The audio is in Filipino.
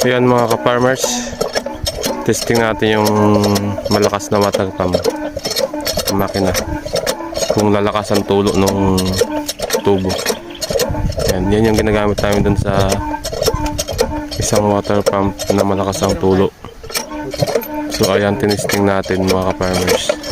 Ayan mga ka-farmers, testing natin yung malakas na water pump makina, kung lalakas ang tulo ng tubo. Yan yung ginagamit namin dun sa isang water pump na malakas ang tulo. So ayan, tinesting natin mga ka-farmers.